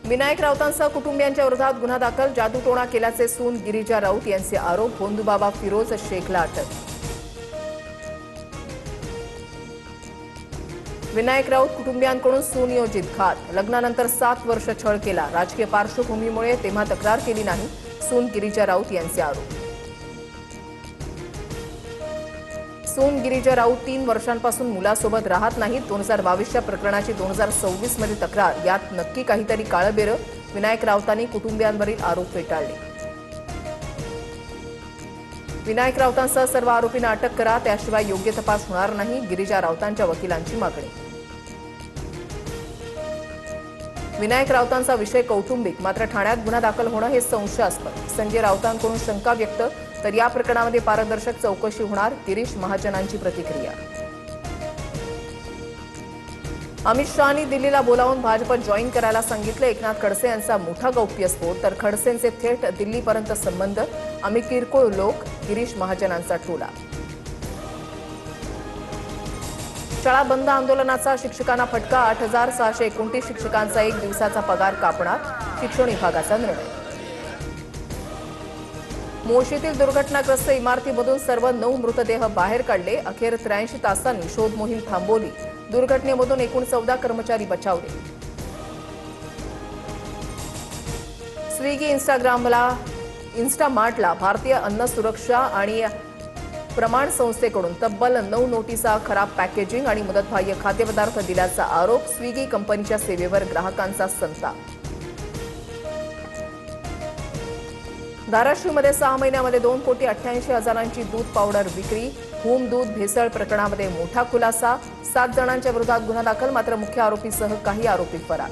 विनायक राऊतांसह कुटुंबियांच्या विरोधात गुन्हा दाखल, जादूटोणा केल्याचे सून गिरिजा राऊत यांचे आरोप, भोंदूबाबा फिरोज शेखला अटक। विनायक राऊत कुटुंबियांकडून सुनियोजित घात, लग्नानंतर 7 वर्ष छळ केला, राजकीय पार्श्वभूमीमुळे तेव्हा तक्रार केली नाही, सून गिरिजा राऊत यांचे आरोप। सून गिरिजा राऊत 3 वर्षांपासून मुलासोबत राहत नाहीत। 2022च्या प्रकरणाची 2026 मध्ये तक्रार, यात नक्की काहीतरी काळबेरं, विनायक राऊतांनी कुटुंबियांवरील आरोप फेटाळले। विनायक राऊतांसह सर्व आरोपींना अटक करा, त्याशिवाय योग्य तपास होणार नाही, गिरिजा राऊतांच्या वकिलांची मागणी। विनायक राऊतांचा विषय कौटुंबिक, मात्र ठाण्यात गुन्हा दाखल होणं हे संशयास्पद, संजय राऊतांकडून शंका व्यक्त, तर या प्रकरणामध्ये पारदर्शक चौकशी होणार, गिरीश महाजनांची प्रतिक्रिया। अमित शहांनी दिल्लीला बोलावून भाजपत जॉईन करायला सांगितलं, एकनाथ खडसे यांचा मोठा गौप्यस्फोट, तर खडसेंचे थेट दिल्लीपर्यंत संबंध, आम्ही किरकोळ लोक, गिरीश महाजनांचा टोला। शाळा बंद आंदोलनाचा शिक्षकांना फटका, 8,629 शिक्षकांचा 1 दिवसाचा पगार कापणार, शिक्षण विभागाचा निर्णय। मोशीतील दुर्घटनाग्रस्त इमारतीमधून सर्व 9 मृतदेह बाहेर काढले, अखेर 83 तासांनी शोध मोहीम थांबवली, दुर्घटनेमधून एकूण 14 कर्मचारी बचावले। स्विगी इन्स्टामार्टला भारतीय अन्न सुरक्षा आणि प्रमाण संस्थेकडून तब्बल 9 नोटिसा, खराब पॅकेजिंग आणि मुदतबाह्य खाद्यपदार्थ दिल्याचा आरोप, स्विगी कंपनीच्या सेवेवर ग्राहकांचा संताप। धाराशिवमध्ये 6 महिन्यामध्ये 2,88,00,000ची दूध पावडर विक्री, होम दूध भेसळ प्रकरणामध्ये मोठा खुलासा, 7 जणांच्या विरोधात गुन्हा दाखल, मात्र मुख्य आरोपीसह काही आरोपी फरार।